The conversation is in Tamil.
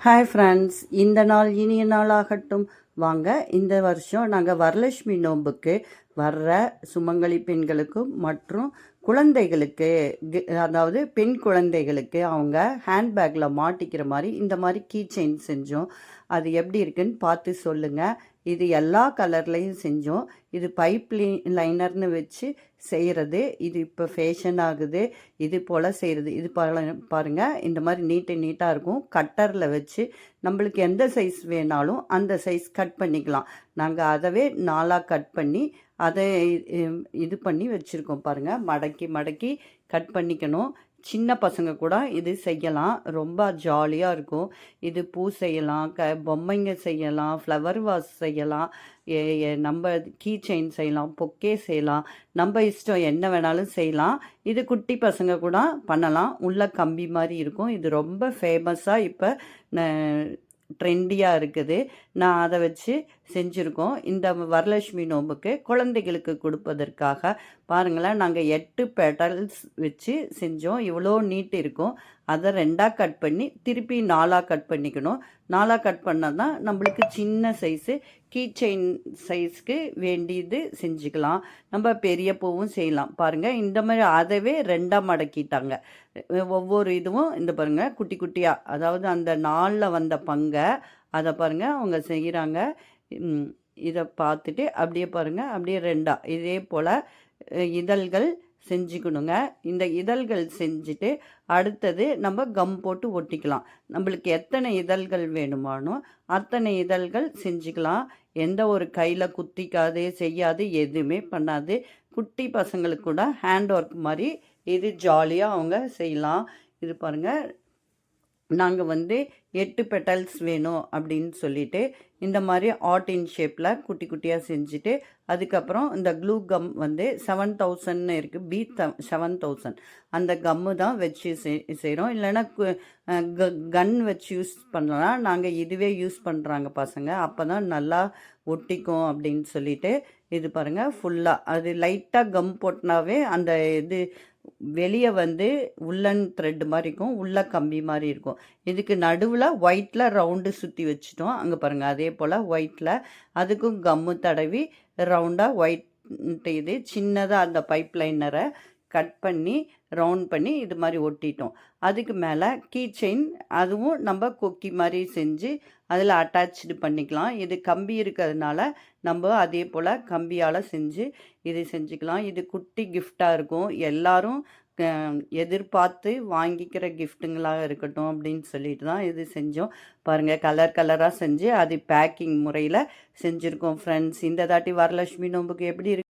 ஹாய் ஃப்ரெண்ட்ஸ், இந்த நாள் இனிய நாளாகட்டும். வாங்க, இந்த வருஷம் நாங்கள் வரலட்சுமி நோன்புக்கு வர்ற சுமங்கலி பெண்களுக்கும் மற்றும் குழந்தைகளுக்கு, அதாவது பெண் குழந்தைகளுக்கு அவங்க ஹேண்ட்பேக்கில் மாட்டிக்கிற மாதிரி இந்த மாதிரி கீ செயின் செஞ்சோம். அது எப்படி இருக்குன்னு பார்த்து சொல்லுங்கள். இது எல்லா கலர்லேயும் செஞ்சோம். இது பைப் லைனர்னு வச்சு செய்கிறது. இது இப்போ ஃபேஷன் ஆகுது. இது போல் செய்கிறது. இது பாருங்கள், இந்த மாதிரி நீட்டாக இருக்கும். கட்டரில் வச்சு நம்மளுக்கு எந்த சைஸ் வேணாலும் அந்த சைஸ் கட் பண்ணிக்கலாம். நாங்கள் அதவே 4ஆக கட் பண்ணி அதை இது பண்ணி வச்சுருக்கோம். பாருங்கள், மடக்கி கட் பண்ணிக்கணும். சின்ன பசங்க கூட இது செய்யலாம். ரொம்ப ஜாலியாக இருக்கும். இது பூ செய்யலாம், பொம்மைங்க செய்யலாம், ஃப்ளவர் வாஸ் செய்யலாம், நம்ம கீ செயின் செய்யலாம், பொக்கே செய்யலாம். நம்ம இஷ்டம் என்ன வேணாலும் செய்யலாம். இது குட்டி பசங்க கூட பண்ணலாம். உள்ள கம்பி மாதிரி இருக்கும். இது ரொம்ப ஃபேமஸாக இப்போ ட்ரெண்டியாக இருக்குது. நான் அதை வச்சு செஞ்சுருக்கோம். இந்த வரலட்சுமி நோம்புக்கு குழந்தைகளுக்கு கொடுப்பதற்காக பாருங்களேன், நாங்கள் 8 பெட்டல்ஸ் வச்சு செஞ்சோம். இவ்வளோ நீட் இருக்கும். அதை 2ஆக கட் பண்ணி திருப்பி 4ஆக கட் பண்ணிக்கணும். 4ஆக கட் பண்ணால் தான் நம்மளுக்கு சின்ன சைஸு கீ செயின் சைஸ்க்கு வேண்டியது செஞ்சுக்கலாம். நம்ம பெரிய பூவும் செய்யலாம். பாருங்கள், இந்த மாதிரி அதவே 2ஆக மடக்கிட்டாங்க. ஒவ்வொரு இதுவும் இந்த பாருங்கள் குட்டி குட்டியாக, அதாவது அந்த 4ல் வந்த பங்கை அதை பாருங்கள் அவங்க செய்கிறாங்க. இதை பார்த்துட்டு அப்படியே பாருங்கள், அப்படியே 2ஆக இதே போல் இதழ்கள் செஞ்சுக்கணுங்க. இந்த இதழ்கள் செஞ்சுட்டு அடுத்தது நம்ம கம் போட்டு ஒட்டிக்கலாம். நம்மளுக்கு எத்தனை இதழ்கள் வேணுமானோ அத்தனை இதழ்கள் செஞ்சுக்கலாம். எந்த ஒரு கையில் குத்திக்காது, செய்யாது, எதுவுமே பண்ணாது. குட்டி பசங்களுக்கு கூட ஹேண்ட் ஒர்க் மாதிரி இது ஜாலியாக அவங்க செய்யலாம். இது பாருங்கள், நாங்கள் 8 பெட்டல்ஸ் வேணும் அப்படின்னு சொல்லிட்டு இந்த மாதிரி ஆர்ட் இன் ஷேப்பில் குட்டி குட்டியாக செஞ்சுட்டு அதுக்கப்புறம் இந்த க்ளூ கம் 7000 இருக்குது. B7000 அந்த கம்மு தான் வச்சு செய்கிறோம். இல்லைன்னா கன் வச்சு யூஸ் பண்ணலாம். நாங்கள் இதுவே யூஸ் பண்ணுறாங்க பசங்க, அப்போ தான் நல்லா ஒட்டிக்கும் அப்படின்னு சொல்லிட்டு. இது பாருங்கள், ஃபுல்லாக அது லைட்டாக கம் போட்டினாவே அந்த இது வெளியே உள்ளன் த்ரெட் மாதிரி இருக்கும், உள்ள கம்பி மாதிரி இருக்கும். இதுக்கு நடுவில் ஒயிட்டில் ரவுண்டு சுற்றி வச்சுட்டோம். அங்கே பாருங்கள், அதே போல் ஒயிட்டில் அதுக்கும் கம்மு தடவி ரவுண்டாக ஒயிட் இது சின்னதாக அந்த பைப் லைனரை கட் பண்ணி ரவுண்ட் பண்ணி இது மாதிரி ஒட்டிட்டோம். அதுக்கு மேலே கீ செயின் அதுவும் நம்ம கொக்கி மாதிரி செஞ்சு அதில் அட்டாச்சு பண்ணிக்கலாம். இது கம்பி இருக்கிறதுனால நம்ம அதே போல் கம்பியால் செஞ்சு இது செஞ்சுக்கலாம். இது குட்டி கிஃப்டாக இருக்கும். எல்லாரும் எதிர்பார்த்து வாங்கிக்கிற கிஃப்ட்டுங்களாக இருக்கட்டும் அப்படின்னு சொல்லிட்டு தான் இது செஞ்சோம். பாருங்கள், கலராக செஞ்சு அது பேக்கிங் முறையில் செஞ்சுருக்கோம் ஃப்ரெண்ட்ஸ். இந்த தாட்டி வரலட்சுமி நோம்புக்கு எப்படி இருக்கு?